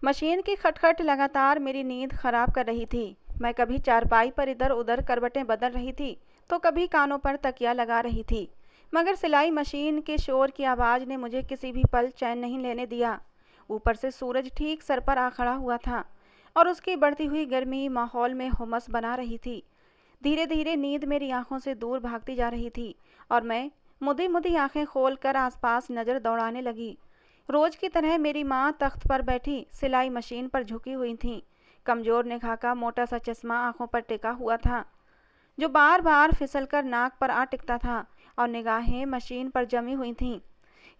Machine की खटखट लगातार मेरी नींद खराब कर रही थी। मैं कभी चारपाई पर इधर उधर करवटें बदल रही थी, तो कभी कानों पर तकिया लगा रही थी। मगर सिलाई मशीन के शोर की आवाज़ ने मुझे किसी भी पल चैन नहीं लेने दिया। ऊपर से सूरज ठीक सर पर आ खड़ा हुआ था और उसकी बढ़ती हुई गर्मी माहौल में हुमस बना रही थी। धीरे धीरे नींद मेरी आंखों से दूर भागती जा रही थी और मैं मुदी मुदी आंखें खोलकर आसपास नज़र दौड़ाने लगी। रोज की तरह मेरी माँ तख्त पर बैठी सिलाई मशीन पर झुकी हुई थीं। कमजोर निगाह का मोटा सा चश्मा आंखों पर टिका हुआ था, जो बार बार फिसलकर नाक पर आ टिकता था, और निगाहें मशीन पर जमी हुई थीं।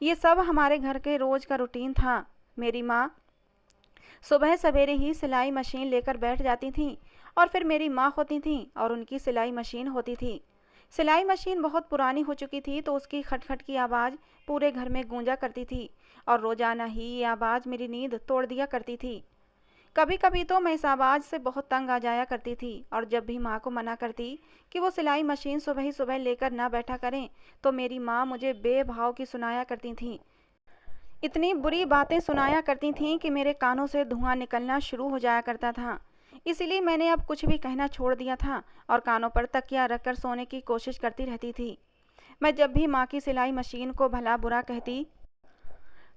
ये सब हमारे घर के रोज का रूटीन था। मेरी माँ सुबह सवेरे ही सिलाई मशीन लेकर बैठ जाती थीं, और फिर मेरी माँ होती थीं और उनकी सिलाई मशीन होती थी। सिलाई मशीन बहुत पुरानी हो चुकी थी, तो उसकी खटखट की आवाज़ पूरे घर में गूंजा करती थी, और रोजाना ही ये आवाज़ मेरी नींद तोड़ दिया करती थी। कभी कभी तो मैं इस आवाज़ से बहुत तंग आ जाया करती थी, और जब भी माँ को मना करती कि वो सिलाई मशीन सुबह ही सुबह लेकर ना बैठा करें, तो मेरी माँ मुझे बेभाव की सुनाया करती थीं। इतनी बुरी बातें सुनाया करती थीं कि मेरे कानों से धुआं निकलना शुरू हो जाया करता था। इसीलिए मैंने अब कुछ भी कहना छोड़ दिया था और कानों पर तकिया रखकर सोने की कोशिश करती रहती थी। मैं जब भी माँ की सिलाई मशीन को भला बुरा कहती,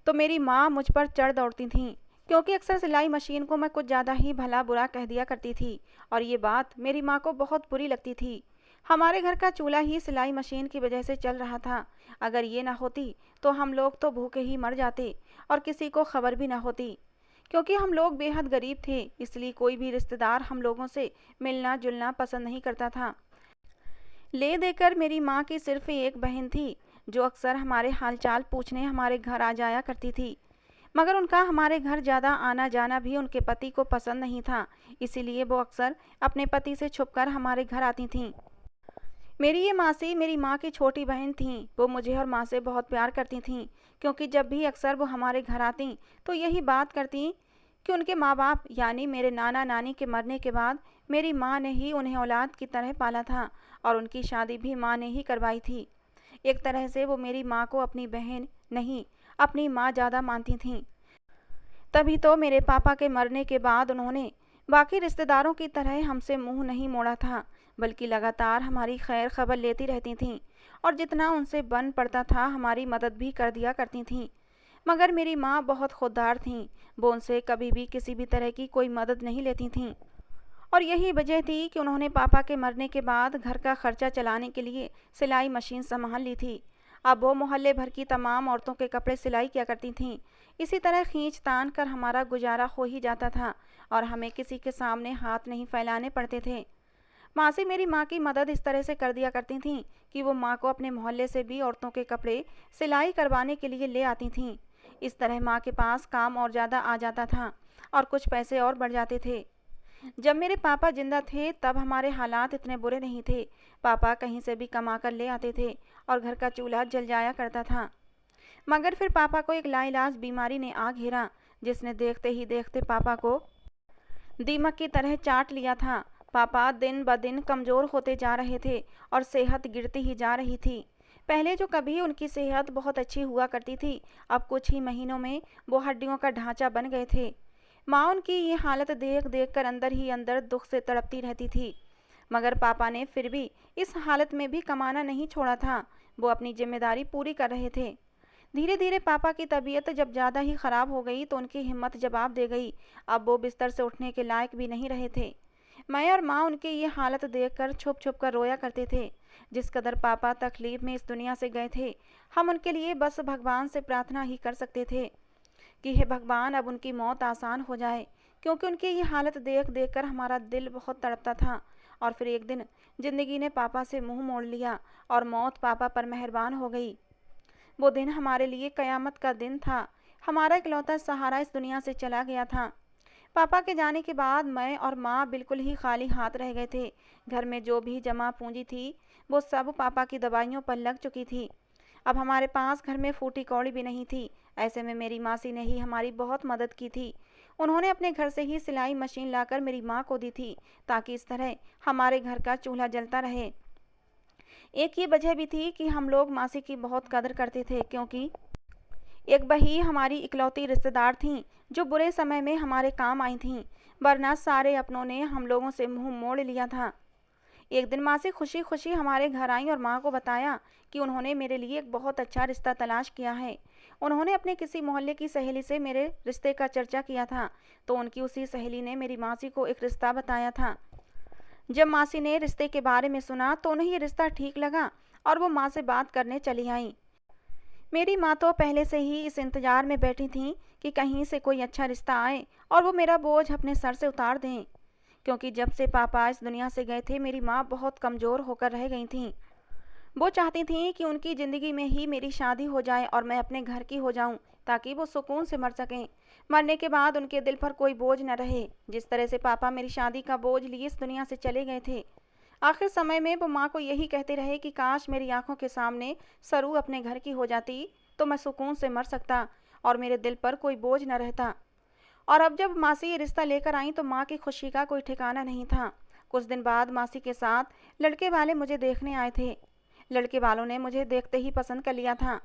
तो मेरी माँ मुझ पर चढ़ दौड़ती थीं, क्योंकि अक्सर सिलाई मशीन को मैं कुछ ज़्यादा ही भला बुरा कह दिया करती थी, और ये बात मेरी माँ को बहुत बुरी लगती थी। हमारे घर का चूल्हा ही सिलाई मशीन की वजह से चल रहा था। अगर ये ना होती तो हम लोग तो भूखे ही मर जाते, और किसी को खबर भी ना होती। क्योंकि हम लोग बेहद गरीब थे, इसलिए कोई भी रिश्तेदार हम लोगों से मिलना जुलना पसंद नहीं करता था। ले देकर मेरी माँ की सिर्फ एक बहन थी, जो अक्सर हमारे हालचाल पूछने हमारे घर आ जाया करती थी। मगर उनका हमारे घर ज़्यादा आना जाना भी उनके पति को पसंद नहीं था, इसीलिए वो अक्सर अपने पति से छुपकर हमारे घर आती थीं। मेरी ये मासी मेरी माँ की छोटी बहन थीं। वो मुझे और माँ से बहुत प्यार करती थीं, क्योंकि जब भी अक्सर वो हमारे घर आतीं तो यही बात करती कि उनके माँ बाप यानी मेरे नाना नानी के मरने के बाद मेरी माँ ने ही उन्हें औलाद की तरह पाला था, और उनकी शादी भी माँ ने ही करवाई थी। एक तरह से वो मेरी माँ को अपनी बहन नहीं, अपनी माँ ज़्यादा मानती थीं। तभी तो मेरे पापा के मरने के बाद उन्होंने बाकी रिश्तेदारों की तरह हमसे मुंह नहीं मोड़ा था, बल्कि लगातार हमारी खैर खबर लेती रहती थीं, और जितना उनसे बन पड़ता था हमारी मदद भी कर दिया करती थीं। मगर मेरी माँ बहुत खुददार थीं। वो उनसे कभी भी किसी भी तरह की कोई मदद नहीं लेती थीं, और यही वजह थी कि उन्होंने पापा के मरने के बाद घर का खर्चा चलाने के लिए सिलाई मशीन संभाल ली थी। अब वो मोहल्ले भर की तमाम औरतों के कपड़े सिलाई किया करती थीं। इसी तरह खींच तान कर हमारा गुजारा हो ही जाता था, और हमें किसी के सामने हाथ नहीं फैलाने पड़ते थे। मासी मेरी माँ की मदद इस तरह से कर दिया करती थीं कि वो माँ को अपने मोहल्ले से भी औरतों के कपड़े सिलाई करवाने के लिए ले आती थीं। इस तरह माँ के पास काम और ज़्यादा आ जाता था, और कुछ पैसे और बढ़ जाते थे। जब मेरे पापा जिंदा थे तब हमारे हालात इतने बुरे नहीं थे। पापा कहीं से भी कमा कर ले आते थे, और घर का चूल्हा जल जाया करता था। मगर फिर पापा को एक लाइलाज बीमारी ने आ घेरा, जिसने देखते ही देखते पापा को दीमक की तरह चाट लिया था। पापा दिन ब दिन कमज़ोर होते जा रहे थे, और सेहत गिरती ही जा रही थी। पहले जो कभी उनकी सेहत बहुत अच्छी हुआ करती थी, अब कुछ ही महीनों में वो हड्डियों का ढांचा बन गए थे। माँ उनकी ये हालत देख देख कर अंदर ही अंदर दुख से तड़पती रहती थी। मगर पापा ने फिर भी इस हालत में भी कमाना नहीं छोड़ा था। वो अपनी जिम्मेदारी पूरी कर रहे थे। धीरे धीरे पापा की तबीयत जब ज़्यादा ही ख़राब हो गई तो उनकी हिम्मत जवाब दे गई। अब वो बिस्तर से उठने के लायक भी नहीं रहे थे। मैं और माँ उनकी ये हालत देखकर छुप छुप कर रोया करते थे। जिस कदर पापा तकलीफ में इस दुनिया से गए थे, हम उनके लिए बस भगवान से प्रार्थना ही कर सकते थे कि हे भगवान, अब उनकी मौत आसान हो जाए, क्योंकि उनकी ये हालत देख देख कर हमारा दिल बहुत तड़पता था। और फिर एक दिन जिंदगी ने पापा से मुंह मोड़ लिया, और मौत पापा पर मेहरबान हो गई। वो दिन हमारे लिए कयामत का दिन था। हमारा इकलौता सहारा इस दुनिया से चला गया था। पापा के जाने के बाद मैं और माँ बिल्कुल ही खाली हाथ रह गए थे। घर में जो भी जमा पूंजी थी वो सब पापा की दवाइयों पर लग चुकी थी। अब हमारे पास घर में फूटी कौड़ी भी नहीं थी। ऐसे में मेरी मासी ने ही हमारी बहुत मदद की थी। उन्होंने अपने घर से ही सिलाई मशीन लाकर मेरी माँ को दी थी, ताकि इस तरह हमारे घर का चूल्हा जलता रहे। एक ये वजह भी थी कि हम लोग मासी की बहुत कदर करते थे, क्योंकि एक बही हमारी इकलौती रिश्तेदार थीं, जो बुरे समय में हमारे काम आई थीं, वरना सारे अपनों ने हम लोगों से मुंह मोड़ लिया था। एक दिन माँ से खुशी खुशी हमारे घर आई और माँ को बताया कि उन्होंने मेरे लिए एक बहुत अच्छा रिश्ता तलाश किया है। उन्होंने अपने किसी मोहल्ले की सहेली से मेरे रिश्ते का चर्चा किया था, तो उनकी उसी सहेली ने मेरी मासी को एक रिश्ता बताया था। जब मासी ने रिश्ते के बारे में सुना तो उन्हें ये रिश्ता ठीक लगा और वो माँ से बात करने चली आई। मेरी माँ तो पहले से ही इस इंतजार में बैठी थी कि कहीं से कोई अच्छा रिश्ता आए और वो मेरा बोझ अपने सर से उतार दें, क्योंकि जब से पापा इस दुनिया से गए थे मेरी माँ बहुत कमज़ोर होकर रह गई थीं। वो चाहती थीं कि उनकी ज़िंदगी में ही मेरी शादी हो जाए और मैं अपने घर की हो जाऊं, ताकि वो सुकून से मर सकें। मरने के बाद उनके दिल पर कोई बोझ न रहे, जिस तरह से पापा मेरी शादी का बोझ लिए इस दुनिया से चले गए थे। आखिर समय में वो माँ को यही कहते रहे कि काश मेरी आंखों के सामने सरू अपने घर की हो जाती तो मैं सुकून से मर सकता और मेरे दिल पर कोई बोझ न रहता। और अब जब मासी ये रिश्ता लेकर आई तो माँ की खुशी का कोई ठिकाना नहीं था। कुछ दिन बाद मासी के साथ लड़के वाले मुझे देखने आए थे। लड़के वालों ने मुझे देखते ही पसंद कर लिया था।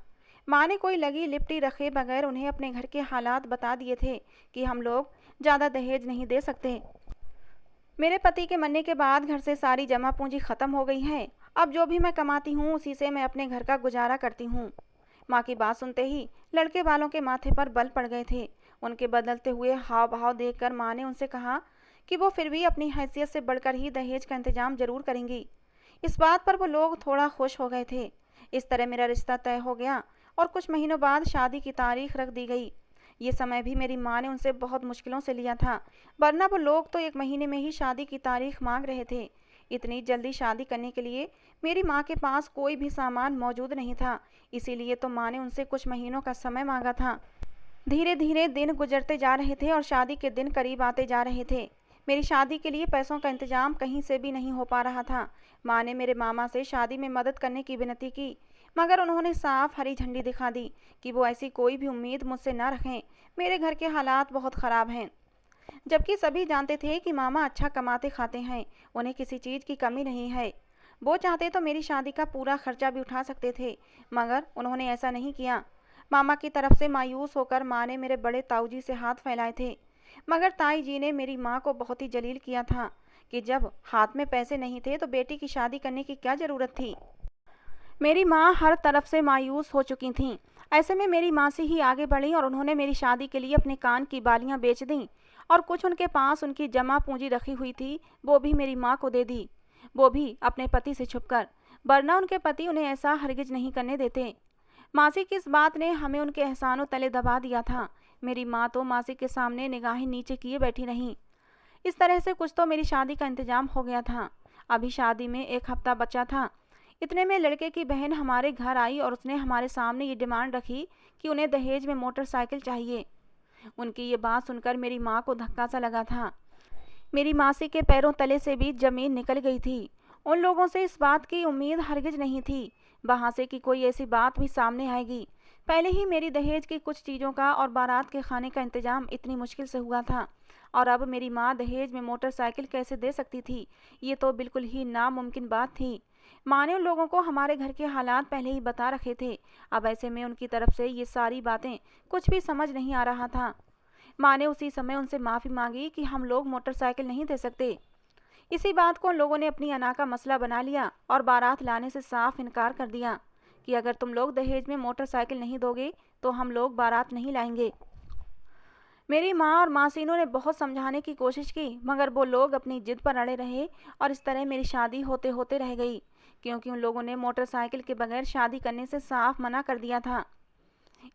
माँ ने कोई लगी लिपटी रखे बगैर उन्हें अपने घर के हालात बता दिए थे कि हम लोग ज़्यादा दहेज नहीं दे सकते। मेरे पति के मरने के बाद घर से सारी जमा पूंजी खत्म हो गई है। अब जो भी मैं कमाती हूँ उसी से मैं अपने घर का गुजारा करती हूँ। माँ की बात सुनते ही लड़के वालों के माथे पर बल पड़ गए थे। उनके बदलते हुए हाव भाव देखकर माँ ने उनसे कहा कि वो फिर भी अपनी हैसियत से बढ़कर ही दहेज का इंतजाम जरूर करेंगी। इस बात पर वो लोग थोड़ा खुश हो गए थे। इस तरह मेरा रिश्ता तय हो गया और कुछ महीनों बाद शादी की तारीख रख दी गई। ये समय भी मेरी माँ ने उनसे बहुत मुश्किलों से लिया था, वरना वो लोग तो 1 महीने में ही शादी की तारीख मांग रहे थे। इतनी जल्दी शादी करने के लिए मेरी माँ के पास कोई भी सामान मौजूद नहीं था, इसीलिए तो माँ ने उनसे कुछ महीनों का समय मांगा था। धीरे धीरे दिन गुजरते जा रहे थे और शादी के दिन करीब आते जा रहे थे। मेरी शादी के लिए पैसों का इंतजाम कहीं से भी नहीं हो पा रहा था। माँ ने मेरे मामा से शादी में मदद करने की विनती की, मगर उन्होंने साफ हरी झंडी दिखा दी कि वो ऐसी कोई भी उम्मीद मुझसे न रखें। मेरे घर के हालात बहुत ख़राब हैं। जबकि सभी जानते थे कि मामा अच्छा कमाते खाते हैं, उन्हें किसी चीज़ की कमी नहीं है। वो चाहते तो मेरी शादी का पूरा खर्चा भी उठा सकते थे, मगर उन्होंने ऐसा नहीं किया। मामा की तरफ से मायूस होकर माँ ने मेरे बड़े ताऊजी से हाथ फैलाए थे, मगर ताई जी ने मेरी माँ को बहुत ही जलील किया था कि जब हाथ में पैसे नहीं थे तो बेटी की शादी करने की क्या ज़रूरत थी। मेरी माँ हर तरफ से मायूस हो चुकी थीं। ऐसे में मेरी माँ से ही आगे बढ़ी और उन्होंने मेरी शादी के लिए अपने कान की बालियाँ बेच दीं और कुछ उनके पास उनकी जमा पूंजी रखी हुई थी वो भी मेरी माँ को दे दी, वो भी अपने पति से छुपकर, वरना उनके पति उन्हें ऐसा हरगिज नहीं करने देते। मासी की इस बात ने हमें उनके एहसानों तले दबा दिया था। मेरी माँ तो मासी के सामने निगाहें नीचे किए बैठी रहीं। इस तरह से कुछ तो मेरी शादी का इंतजाम हो गया था। अभी शादी में 1 हफ्ता बचा था। इतने में लड़के की बहन हमारे घर आई और उसने हमारे सामने ये डिमांड रखी कि उन्हें दहेज में मोटरसाइकिल चाहिए। उनकी ये बात सुनकर मेरी माँ को धक्का सा लगा था। मेरी मासी के पैरों तले से भी जमीन निकल गई थी। उन लोगों से इस बात की उम्मीद हरगिज नहीं थी वहाँ से कि कोई ऐसी बात भी सामने आएगी। पहले ही मेरी दहेज की कुछ चीज़ों का और बारात के खाने का इंतजाम इतनी मुश्किल से हुआ था, और अब मेरी माँ दहेज में मोटरसाइकिल कैसे दे सकती थी? ये तो बिल्कुल ही नामुमकिन बात थी। माँ ने उन लोगों को हमारे घर के हालात पहले ही बता रखे थे। अब ऐसे में उनकी तरफ से ये सारी बातें कुछ भी समझ नहीं आ रहा था। माँ ने उसी समय उनसे माफ़ी मांगी कि हम लोग मोटरसाइकिल नहीं दे सकते। इसी बात को उन लोगों ने अपनी अना का मसला बना लिया और बारात लाने से साफ इनकार कर दिया कि अगर तुम लोग दहेज में मोटरसाइकिल नहीं दोगे तो हम लोग बारात नहीं लाएंगे। मेरी माँ और मासीनों ने बहुत समझाने की कोशिश की, मगर वो लोग अपनी जिद पर अड़े रहे और इस तरह मेरी शादी होते होते रह गई, क्योंकि उन लोगों ने मोटरसाइकिल के बगैर शादी करने से साफ मना कर दिया था।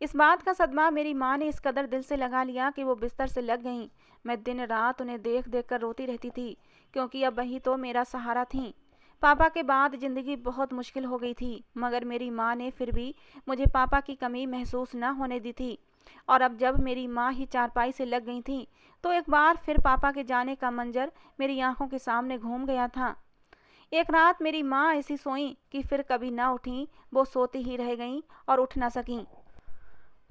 इस बात का सदमा मेरी माँ ने इस कदर दिल से लगा लिया कि वो बिस्तर से लग गईं। मैं दिन रात उन्हें देख देख कर रोती रहती थी, क्योंकि अब वही तो मेरा सहारा थीं। पापा के बाद ज़िंदगी बहुत मुश्किल हो गई थी, मगर मेरी माँ ने फिर भी मुझे पापा की कमी महसूस न होने दी थी। और अब जब मेरी माँ ही चारपाई से लग गई थी तो एक बार फिर पापा के जाने का मंजर मेरी आंखों के सामने घूम गया था। एक रात मेरी माँ ऐसी सोईं कि फिर कभी ना उठीं, वो सोती ही रह गईं और उठ ना सकीं।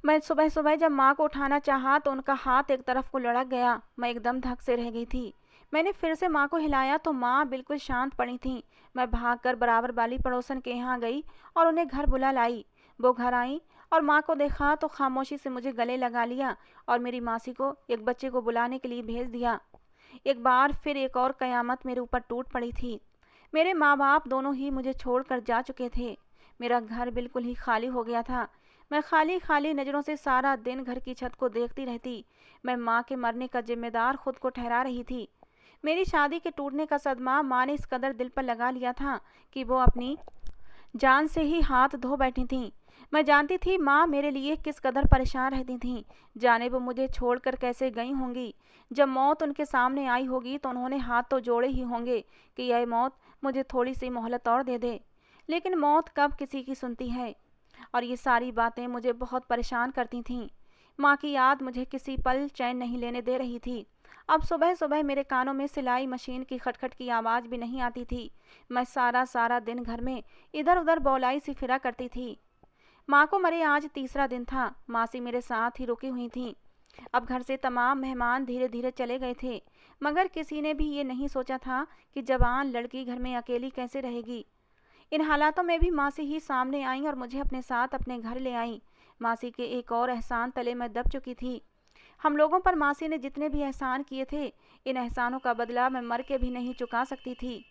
मैं सुबह सुबह जब माँ को उठाना चाहा तो उनका हाथ एक तरफ को लड़क गया। मैं एकदम धक से रह गई थी। मैंने फिर से माँ को हिलाया तो माँ बिल्कुल शांत पड़ी थीं। मैं भागकर बराबर वाली पड़ोसन के यहाँ गई और उन्हें घर बुला लाई। वो घर आईं और माँ को देखा तो खामोशी से मुझे गले लगा लिया और मेरी मासी को एक बच्चे को बुलाने के लिए भेज दिया। एक बार फिर एक और कयामत मेरे ऊपर टूट पड़ी थी। मेरे माँ बाप दोनों ही मुझे छोड़कर जा चुके थे। मेरा घर बिल्कुल ही खाली हो गया था। मैं खाली खाली नज़रों से सारा दिन घर की छत को देखती रहती। मैं माँ के मरने का जिम्मेदार खुद को ठहरा रही थी। मेरी शादी के टूटने का सदमा माँ ने इस कदर दिल पर लगा लिया था कि वो अपनी जान से ही हाथ धो बैठी थीं। मैं जानती थी माँ मेरे लिए किस कदर परेशान रहती थीं। जाने वो मुझे छोड़कर कैसे गई होंगी। जब मौत उनके सामने आई होगी तो उन्होंने हाथ तो जोड़े ही होंगे कि यह मौत मुझे थोड़ी सी मोहलत और दे दे। लेकिन मौत कब किसी की सुनती है। और ये सारी बातें मुझे बहुत परेशान करती थीं। माँ की याद मुझे किसी पल चैन नहीं लेने दे रही थी। अब सुबह सुबह मेरे कानों में सिलाई मशीन की खटखट की आवाज़ भी नहीं आती थी। मैं सारा सारा दिन घर में इधर उधर बौलाई सी फिरा करती थी। माँ को मरे आज तीसरा दिन था। मासी मेरे साथ ही रुकी हुई थी। अब घर से तमाम मेहमान धीरे धीरे चले गए थे, मगर किसी ने भी ये नहीं सोचा था कि जवान लड़की घर में अकेली कैसे रहेगी। इन हालातों में भी मासी ही सामने आई और मुझे अपने साथ अपने घर ले आई। मासी के एक और एहसान तले मैं दब चुकी थी। हम लोगों पर मासी ने जितने भी एहसान किए थे, इन एहसानों का बदला मैं मर के भी नहीं चुका सकती थी।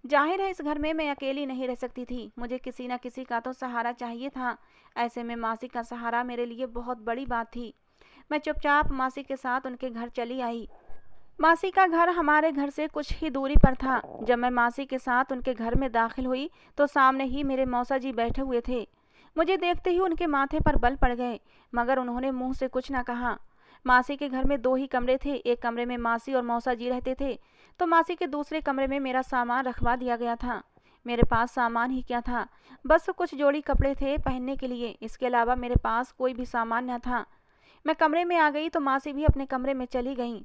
जाहिर है इस घर में मैं अकेली नहीं रह सकती थी। मुझे किसी न किसी का तो सहारा चाहिए था। ऐसे में मासी का सहारा मेरे लिए बहुत बड़ी बात थी। मैं चुपचाप मासी के साथ उनके घर चली आई। मासी का घर हमारे घर से कुछ ही दूरी पर था। जब मैं मासी के साथ उनके घर में दाखिल हुई तो सामने ही मेरे मौसा जी बैठे हुए थे। मुझे देखते ही उनके माथे पर बल पड़ गए, मगर उन्होंने मुंह से कुछ न कहा। मासी के घर में 2 ही कमरे थे। एक कमरे में मासी और मौसा जी रहते थे, तो मासी के दूसरे कमरे में मेरा सामान रखवा दिया गया था। मेरे पास सामान ही क्या था, बस कुछ जोड़ी कपड़े थे पहनने के लिए। इसके अलावा मेरे पास कोई भी सामान न था। मैं कमरे में आ गई तो मासी भी अपने कमरे में चली गईं।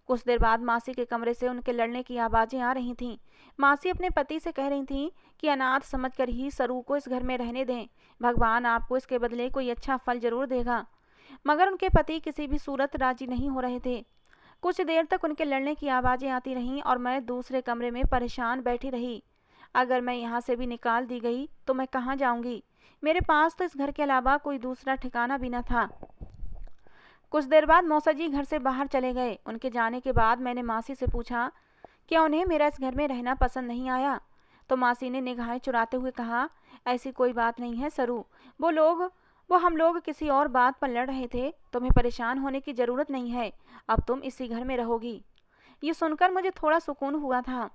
कुछ देर बाद मासी के कमरे से उनके लड़ने की आवाज़ें आ रही थीं। मासी अपने पति से कह रही थीं कि अनाथ समझकर ही सरू को इस घर में रहने दें। भगवान आपको इसके बदले कोई अच्छा फल जरूर देगा। मगर उनके पति किसी भी सूरत राजी नहीं हो रहे थे। कुछ देर तक उनके लड़ने की आवाज़ें आती रहीं और मैं दूसरे कमरे में परेशान बैठी रही। अगर मैं यहाँ से भी निकाल दी गई तो मैं कहाँ जाऊँगी। मेरे पास तो इस घर के अलावा कोई दूसरा ठिकाना भी न था। कुछ देर बाद मौसा जी घर से बाहर चले गए। उनके जाने के बाद मैंने मासी से पूछा, क्या उन्हें मेरा इस घर में रहना पसंद नहीं आया? तो मासी ने निगाहें चुराते हुए कहा, ऐसी कोई बात नहीं है सरू। वो हम लोग किसी और बात पर लड़ रहे थे। तुम्हें परेशान होने की ज़रूरत नहीं है। अब तुम इसी घर में रहोगी। ये सुनकर मुझे थोड़ा सुकून हुआ था।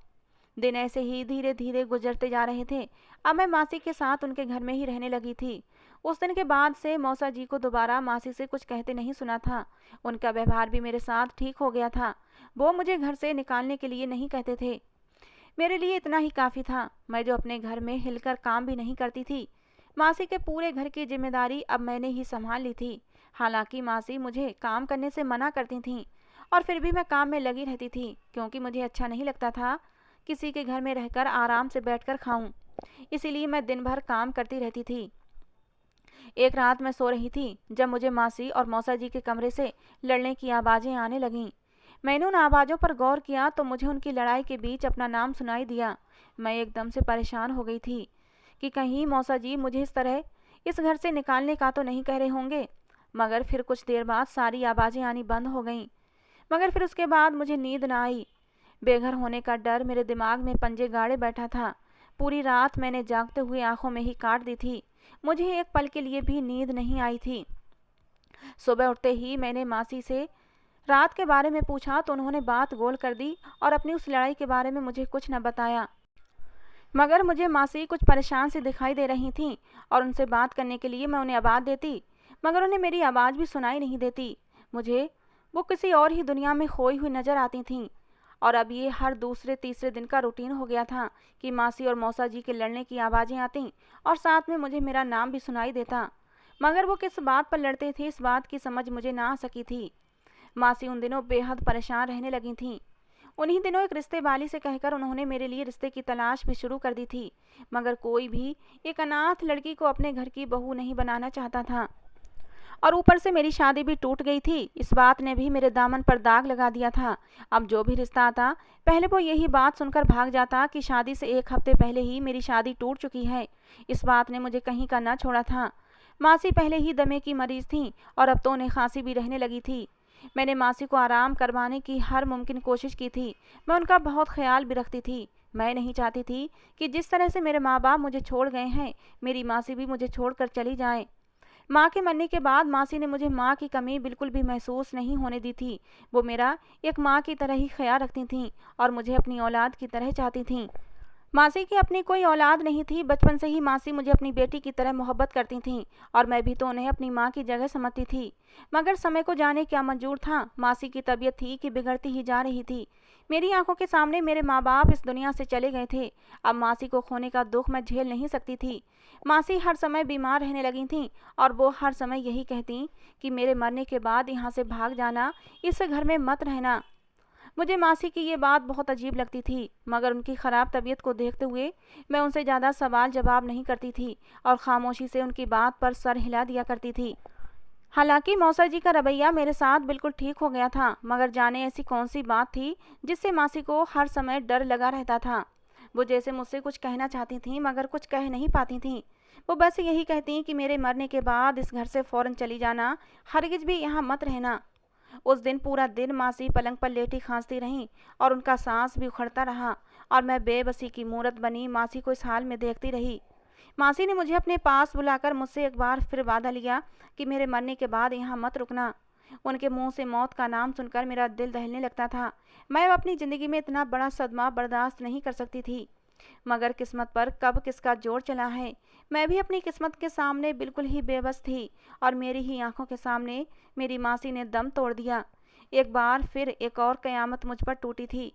दिन ऐसे ही धीरे धीरे गुजरते जा रहे थे। अब मैं मासी के साथ उनके घर में ही रहने लगी थी। उस दिन के बाद से मौसा जी को दोबारा मासी से कुछ कहते नहीं सुना था। उनका व्यवहार भी मेरे साथ ठीक हो गया था। वो मुझे घर से निकालने के लिए नहीं कहते थे। मेरे लिए इतना ही काफ़ी था। मैं जो अपने घर में हिलकर काम भी नहीं करती थी, मासी के पूरे घर की जिम्मेदारी अब मैंने ही संभाल ली थी। हालांकि मासी मुझे काम करने से मना करती थीं, और फिर भी मैं काम में लगी रहती थी, क्योंकि मुझे अच्छा नहीं लगता था किसी के घर में रहकर आराम से बैठकर खाऊं। इसीलिए मैं दिन भर काम करती रहती थी। एक रात मैं सो रही थी जब मुझे मासी और मौसा जी के कमरे से लड़ने की आवाज़ें आने लगीं। मैंने उन आवाज़ों पर गौर किया तो मुझे उनकी लड़ाई के बीच अपना नाम सुनाई दिया। मैं एकदम से परेशान हो गई थी कि कहीं मौसा जी मुझे इस तरह इस घर से निकालने का तो नहीं कह रहे होंगे। मगर फिर कुछ देर बाद सारी आवाज़ें आनी बंद हो गईं। मगर फिर उसके बाद मुझे नींद ना आई। बेघर होने का डर मेरे दिमाग में पंजे गाड़े बैठा था। पूरी रात मैंने जागते हुए आंखों में ही काट दी थी। मुझे एक पल के लिए भी नींद नहीं आई थी। सुबह उठते ही मैंने मासी से रात के बारे में पूछा तो उन्होंने बात गोल कर दी और अपनी उस लड़ाई के बारे में मुझे कुछ न बताया। मगर मुझे मासी कुछ परेशान सी दिखाई दे रही थीं और उनसे बात करने के लिए मैं उन्हें आवाज़ देती, मगर उन्हें मेरी आवाज़ भी सुनाई नहीं देती। मुझे वो किसी और ही दुनिया में खोई हुई नज़र आती थीं। और अब ये हर दूसरे तीसरे दिन का रूटीन हो गया था कि मासी और मौसा जी के लड़ने की आवाज़ें आती और साथ में मुझे मेरा नाम भी सुनाई देता। मगर वो किस बात पर लड़ते थे, इस बात की समझ मुझे ना आ सकी थी। मासी उन दिनों बेहद परेशान रहने लगी थीं। उन्हीं दिनों एक रिश्ते वाली से कहकर उन्होंने मेरे लिए रिश्ते की तलाश भी शुरू कर दी थी। मगर कोई भी एक अनाथ लड़की को अपने घर की बहू नहीं बनाना चाहता था। और ऊपर से मेरी शादी भी टूट गई थी। इस बात ने भी मेरे दामन पर दाग लगा दिया था। अब जो भी रिश्ता आता, पहले वो यही बात सुनकर भाग जाता कि शादी से 1 हफ्ते पहले ही मेरी शादी टूट चुकी है। इस बात ने मुझे कहीं का न छोड़ा था। मासी पहले ही दमे की मरीज थीं और अब तो उन्हें खांसी भी रहने लगी थी। मैंने मासी को आराम करवाने की हर मुमकिन कोशिश की थी। मैं उनका बहुत ख्याल भी रखती थी। मैं नहीं चाहती थी कि जिस तरह से मेरे माँ बाप मुझे छोड़ गए हैं, मेरी मासी भी मुझे छोड़कर चली जाए। माँ के मरने के बाद मासी ने मुझे माँ की कमी बिल्कुल भी महसूस नहीं होने दी थी। वो मेरा एक माँ की तरह ही ख्याल रखती थीं और मुझे अपनी औलाद की तरह चाहती थीं। मासी की अपनी कोई औलाद नहीं थी। बचपन से ही मासी मुझे अपनी बेटी की तरह मोहब्बत करती थीं और मैं भी तो उन्हें अपनी माँ की जगह समझती थी। मगर समय को जाने क्या मंजूर था, मासी की तबीयत थी कि बिगड़ती ही जा रही थी। मेरी आंखों के सामने मेरे माँ बाप इस दुनिया से चले गए थे। अब मासी को खोने का दुख मैं झेल नहीं सकती थी। मासी हर समय बीमार रहने लगी थीं और वो हर समय यही कहती कि मेरे मरने के बाद यहाँ से भाग जाना, इस घर में मत रहना। मुझे मासी की ये बात बहुत अजीब लगती थी, मगर उनकी ख़राब तबीयत को देखते हुए मैं उनसे ज़्यादा सवाल जवाब नहीं करती थी और खामोशी से उनकी बात पर सर हिला दिया करती थी। हालांकि मौसा जी का रवैया मेरे साथ बिल्कुल ठीक हो गया था, मगर जाने ऐसी कौन सी बात थी जिससे मासी को हर समय डर लगा रहता था। वो जैसे मुझसे कुछ कहना चाहती थीं मगर कुछ कह नहीं पाती थीं। वो बस यही कहती कि मेरे मरने के बाद इस घर से फ़ौरन चली जाना, हरगिज़ भी यहाँ मत रहना। उस दिन पूरा दिन मासी पलंग पर लेटी खांसती रहीं और उनका सांस भी उखड़ता रहा और मैं बेबसी की मूरत बनी मासी को इस हाल में देखती रही। मासी ने मुझे अपने पास बुलाकर मुझसे एक बार फिर वादा लिया कि मेरे मरने के बाद यहाँ मत रुकना। उनके मुंह से मौत का नाम सुनकर मेरा दिल दहलने लगता था। मैं अब अपनी ज़िंदगी में इतना बड़ा सदमा बर्दाश्त नहीं कर सकती थी। मगर किस्मत पर कब किसका जोर चला है। मैं भी अपनी किस्मत के सामने बिल्कुल ही बेबस थी और मेरी ही आंखों के सामने मेरी मासी ने दम तोड़ दिया। एक बार फिर एक और कयामत मुझ पर टूटी थी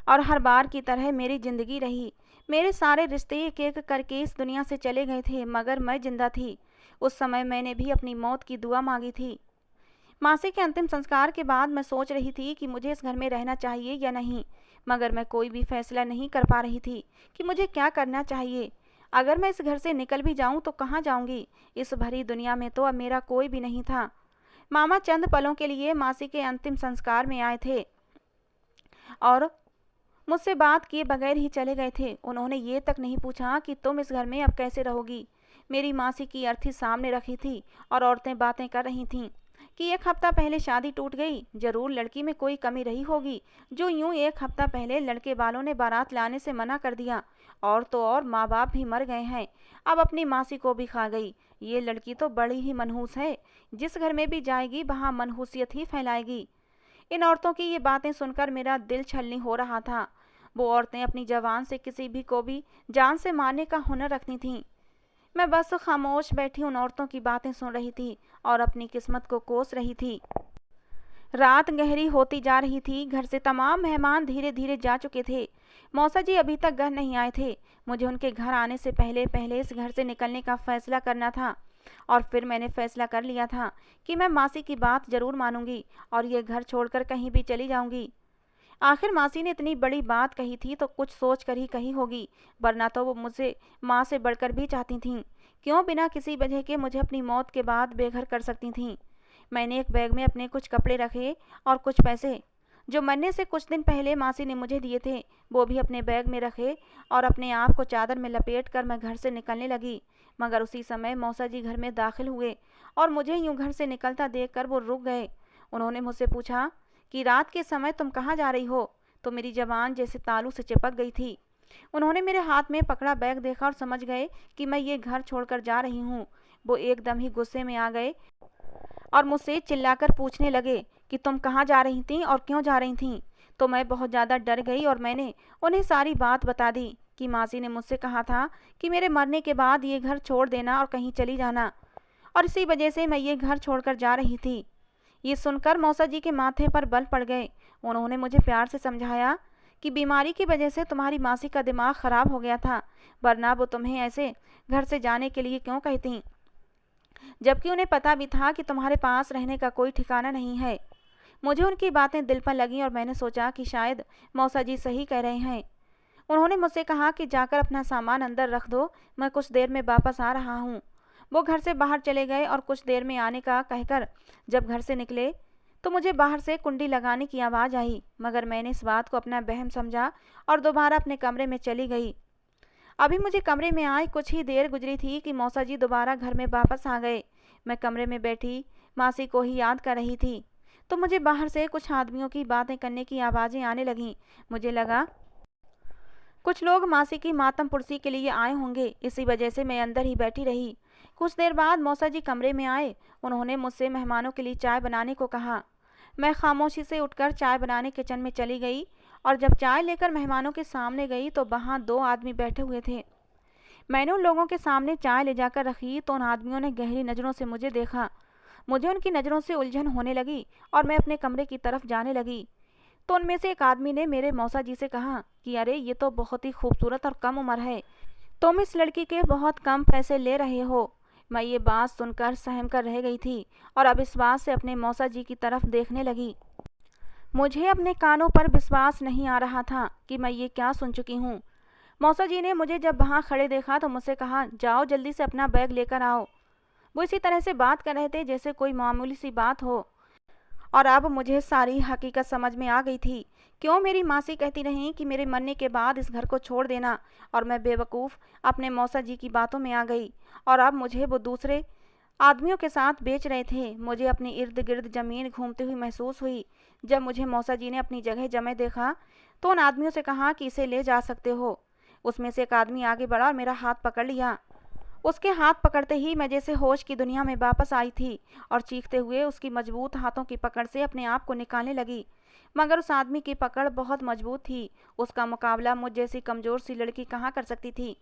और हर बार की तरह मेरी ज़िंदगी रही। मेरे सारे रिश्ते एक एक करके इस दुनिया से चले गए थे, मगर मैं जिंदा थी। उस समय मैंने भी अपनी मौत की दुआ मांगी थी। मासी के अंतिम संस्कार के बाद मैं सोच रही थी कि मुझे इस घर में रहना चाहिए या नहीं, मगर मैं कोई भी फैसला नहीं कर पा रही थी कि मुझे क्या करना चाहिए। अगर मैं इस घर से निकल भी जाऊं तो कहाँ जाऊंगी? इस भरी दुनिया में तो अब मेरा कोई भी नहीं था। मामा चंद पलों के लिए मासी के अंतिम संस्कार में आए थे और मुझसे बात किए बगैर ही चले गए थे। उन्होंने ये तक नहीं पूछा कि तुम इस घर में अब कैसे रहोगी। मेरी मासी की अर्थी सामने रखी थी और औरतें बातें कर रही थीं कि एक हफ्ता पहले शादी टूट गई, जरूर लड़की में कोई कमी रही होगी जो यूं एक हफ्ता पहले लड़के वालों ने बारात लाने से मना कर दिया। और तो और माँ बाप भी मर गए हैं, अब अपनी मासी को भी खा गई। ये लड़की तो बड़ी ही मनहूस है, जिस घर में भी जाएगी वहाँ मनहूसियत ही फैलाएगी। इन औरतों की ये बातें सुनकर मेरा दिल छलनी हो रहा था। वो औरतें अपनी जवान से किसी भी को भी जान से मारने का हुनर रखती थीं। मैं बस खामोश बैठी उन औरतों की बातें सुन रही थी और अपनी किस्मत को कोस रही थी। रात गहरी होती जा रही थी। घर से तमाम मेहमान धीरे धीरे जा चुके थे। मौसा जी अभी तक घर नहीं आए थे। मुझे उनके घर आने से पहले पहले इस घर से निकलने का फैसला करना था और फिर मैंने फैसला कर लिया था कि मैं मासी की बात ज़रूर मानूंगी और ये घर छोड़कर कहीं भी चली जाऊंगी। आखिर मासी ने इतनी बड़ी बात कही थी तो कुछ सोच कर ही कही होगी, वरना तो वो मुझे माँ से बढ़कर भी चाहती थीं। क्यों बिना किसी वजह के मुझे अपनी मौत के बाद बेघर कर सकती थीं। मैंने एक बैग में अपने कुछ कपड़े रखे और कुछ पैसे जो मरने से कुछ दिन पहले मासी ने मुझे दिए थे वो भी अपने बैग में रखे और अपने आप को चादर में लपेट कर मैं घर से निकलने लगी। मगर उसी समय मौसा जी घर में दाखिल हुए और मुझे यूं घर से निकलता देखकर वो रुक गए। उन्होंने मुझसे पूछा कि रात के समय तुम कहाँ जा रही हो? तो मेरी जबान जैसे तालू से चिपक गई थी। उन्होंने मेरे हाथ में पकड़ा बैग देखा और समझ गए कि मैं ये घर छोड़कर जा रही हूँ। वो एकदम ही गुस्से में आ गए और मुझसे चिल्लाकर पूछने लगे कि तुम कहाँ जा रही थीं और क्यों जा रही थीं। तो मैं बहुत ज़्यादा डर गई और मैंने उन्हें सारी बात बता दी कि मासी ने मुझसे कहा था कि मेरे मरने के बाद ये घर छोड़ देना और कहीं चली जाना, और इसी वजह से मैं ये घर छोड़कर जा रही थी। ये सुनकर मौसा जी के माथे पर बल पड़ गए। उन्होंने मुझे प्यार से समझाया कि बीमारी की वजह से तुम्हारी मासी का दिमाग खराब हो गया था, वरना वो तुम्हें ऐसे घर से जाने के लिए क्यों कहती, जबकि उन्हें पता भी था कि तुम्हारे पास रहने का कोई ठिकाना नहीं है। मुझे उनकी बातें दिल पर लगीं और मैंने सोचा कि शायद मौसा जी सही कह रहे हैं। उन्होंने मुझसे कहा कि जाकर अपना सामान अंदर रख दो, मैं कुछ देर में वापस आ रहा हूँ। वो घर से बाहर चले गए और कुछ देर में आने का कहकर जब घर से निकले तो मुझे बाहर से कुंडी लगाने की आवाज़ आई, मगर मैंने इस बात को अपना वहम समझा और दोबारा अपने कमरे में चली गई। अभी मुझे कमरे में आए कुछ ही देर गुजरी थी कि मौसा जी दोबारा घर में वापस आ गए। मैं कमरे में बैठी मासी को ही याद कर रही थी तो मुझे बाहर से कुछ आदमियों की बातें करने की आवाज़ें आने लगीं। मुझे लगा कुछ लोग मासी की मातम पुरसी के लिए आए होंगे, इसी वजह से मैं अंदर ही बैठी रही। कुछ देर बाद मौसा जी कमरे में आए। उन्होंने मुझसे मेहमानों के लिए चाय बनाने को कहा। मैं खामोशी से उठकर चाय बनाने किचन में चली गई और जब चाय लेकर मेहमानों के सामने गई तो वहाँ 2 आदमी बैठे हुए थे। मैंने उन लोगों के सामने चाय ले जाकर रखी तो उन आदमियों ने गहरी नज़रों से मुझे देखा। मुझे उनकी नज़रों से उलझन होने लगी और मैं अपने कमरे की तरफ जाने लगी तो उनमें से एक आदमी ने मेरे मौसा जी से कहा कि अरे ये तो बहुत ही खूबसूरत और कम उम्र है, तुम इस लड़की के बहुत कम पैसे ले रहे हो। मैं ये बात सुनकर सहम कर रह गई थी और अब इस बात से अपने मौसा जी की तरफ देखने लगी। मुझे अपने कानों पर विश्वास नहीं आ रहा था कि मैं ये क्या सुन चुकी हूँ। मौसा जी ने मुझे जब वहाँ खड़े देखा तो मुझसे कहा, जाओ जल्दी से अपना बैग लेकर आओ। वो इसी तरह से बात कर रहे थे जैसे कोई मामूली सी बात हो और अब मुझे सारी हकीकत समझ में आ गई थी। क्यों मेरी मासी कहती रहीं कि मेरे मरने के बाद इस घर को छोड़ देना और मैं बेवकूफ़ अपने मौसा जी की बातों में आ गई और अब मुझे वो दूसरे आदमियों के साथ बेच रहे थे। मुझे अपनी इर्द गिर्द ज़मीन घूमती हुई महसूस हुई। जब मुझे मौसा जी ने अपनी जगह जमे देखा तो उन आदमियों से कहा कि इसे ले जा सकते हो। उसमें से एक आदमी आगे बढ़ा और मेरा हाथ पकड़ लिया। उसके हाथ पकड़ते ही मैं जैसे होश की दुनिया में वापस आई थी और चीखते हुए उसकी मजबूत हाथों की पकड़ से अपने आप को निकालने लगी। मगर उस आदमी की पकड़ बहुत मजबूत थी। उसका मुकाबला मुझ जैसी कमज़ोर सी लड़की कहाँ कर सकती थी।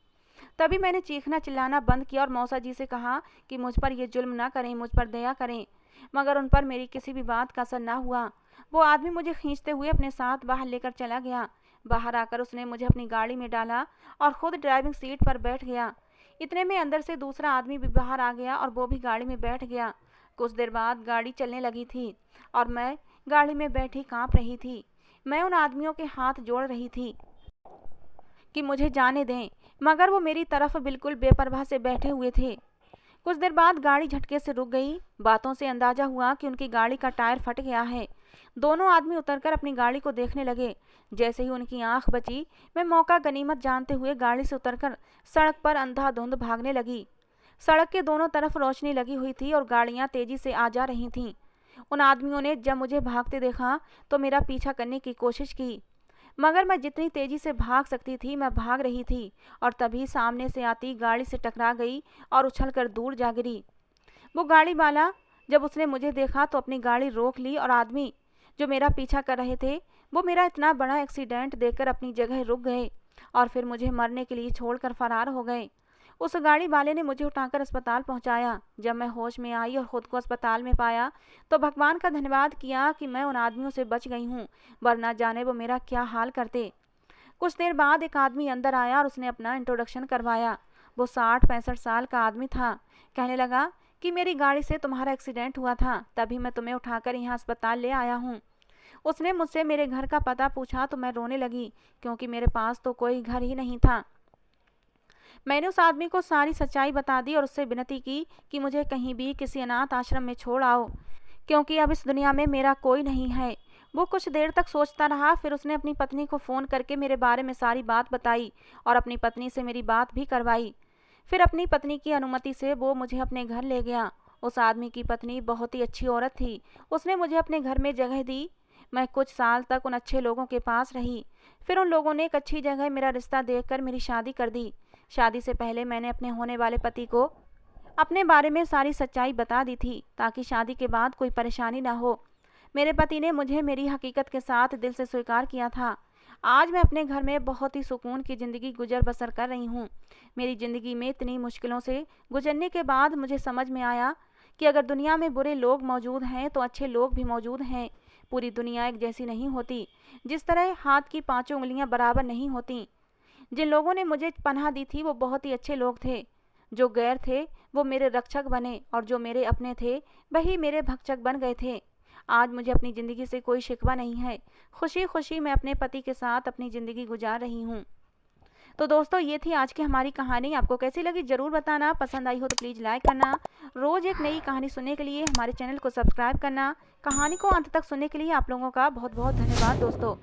तभी मैंने चीखना चिल्लाना बंद किया और मौसा जी से कहा कि मुझ पर ये जुल्म ना करें, मुझ पर दया करें। मगर उन पर मेरी किसी भी बात का असर ना हुआ। वो आदमी मुझे खींचते हुए अपने साथ बाहर लेकर चला गया। बाहर आकर उसने मुझे अपनी गाड़ी में डाला और खुद ड्राइविंग सीट पर बैठ गया। इतने में अंदर से दूसरा आदमी भी बाहर आ गया और वो भी गाड़ी में बैठ गया। कुछ देर बाद गाड़ी चलने लगी थी और मैं गाड़ी में बैठी कांप रही थी। मैं उन आदमियों के हाथ जोड़ रही थी कि मुझे जाने दें, मगर वो मेरी तरफ बिल्कुल बेपरवाह से बैठे हुए थे। कुछ देर बाद गाड़ी झटके से रुक गई। बातों से अंदाजा हुआ कि उनकी गाड़ी का टायर फट गया है। दोनों आदमी उतरकर अपनी गाड़ी को देखने लगे। जैसे ही उनकी आंख बची, मैं मौका गनीमत जानते हुए गाड़ी से उतरकर सड़क पर अंधाधुंध भागने लगी। सड़क के दोनों तरफ रोशनी लगी हुई थी और गाड़ियां तेजी से आ जा रही थीं। उन आदमियों ने जब मुझे भागते देखा तो मेरा पीछा करने की कोशिश की, मगर मैं जितनी तेजी से भाग सकती थी मैं भाग रही थी और तभी सामने से आती गाड़ी से टकरा गई और उछलकर दूर जा गिरी। वो गाड़ी वाला जब उसने मुझे देखा तो अपनी गाड़ी रोक ली और आदमी जो मेरा पीछा कर रहे थे वो मेरा इतना बड़ा एक्सीडेंट देखकर अपनी जगह रुक गए और फिर मुझे मरने के लिए छोड़कर फरार हो गए। उस गाड़ी वाले ने मुझे उठाकर अस्पताल पहुंचाया। जब मैं होश में आई और ख़ुद को अस्पताल में पाया तो भगवान का धन्यवाद किया कि मैं उन आदमियों से बच गई हूँ, वरना जाने वो मेरा क्या हाल करते। कुछ देर बाद एक आदमी अंदर आया और उसने अपना इंट्रोडक्शन करवाया। वो 60-65 साल का आदमी था। कहने लगा कि मेरी गाड़ी से तुम्हारा एक्सीडेंट हुआ था, तभी मैं तुम्हें उठाकर यहाँ अस्पताल ले आया हूँ। उसने मुझसे मेरे घर का पता पूछा तो मैं रोने लगी क्योंकि मेरे पास तो कोई घर ही नहीं था। मैंने उस आदमी को सारी सच्चाई बता दी और उससे विनती की कि मुझे कहीं भी किसी अनाथ आश्रम में छोड़ आओ, क्योंकि अब इस दुनिया में मेरा कोई नहीं है। वो कुछ देर तक सोचता रहा, फिर उसने अपनी पत्नी को फ़ोन करके मेरे बारे में सारी बात बताई और अपनी पत्नी से मेरी बात भी करवाई। फिर अपनी पत्नी की अनुमति से वो मुझे अपने घर ले गया। उस आदमी की पत्नी बहुत ही अच्छी औरत थी। उसने मुझे अपने घर में जगह दी। मैं कुछ साल तक उन अच्छे लोगों के पास रही। फिर उन लोगों ने एक अच्छी जगह मेरा रिश्ता देखकर मेरी शादी कर दी। शादी से पहले मैंने अपने होने वाले पति को अपने बारे में सारी सच्चाई बता दी थी ताकि शादी के बाद कोई परेशानी ना हो। मेरे पति ने मुझे मेरी हकीकत के साथ दिल से स्वीकार किया था। आज मैं अपने घर में बहुत ही सुकून की ज़िंदगी गुजर बसर कर रही हूँ। मेरी ज़िंदगी में इतनी मुश्किलों से गुजरने के बाद मुझे समझ में आया कि अगर दुनिया में बुरे लोग मौजूद हैं तो अच्छे लोग भी मौजूद हैं। पूरी दुनिया एक जैसी नहीं होती। जिस तरह हाथ की 5 उंगलियां बराबर नहीं होती। जिन लोगों ने मुझे पनाह दी थी वो बहुत ही अच्छे लोग थे। जो गैर थे वो मेरे रक्षक बने और जो मेरे अपने थे वही मेरे भक्षक बन गए थे। आज मुझे अपनी ज़िंदगी से कोई शिकवा नहीं है। खुशी खुशी मैं अपने पति के साथ अपनी ज़िंदगी गुजार रही हूँ। तो दोस्तों, ये थी आज की हमारी कहानी। आपको कैसी लगी ज़रूर बताना। पसंद आई हो तो प्लीज़ लाइक करना। रोज़ एक नई कहानी सुनने के लिए हमारे चैनल को सब्सक्राइब करना। कहानी को अंत तक सुनने के लिए आप लोगों का बहुत बहुत धन्यवाद दोस्तों।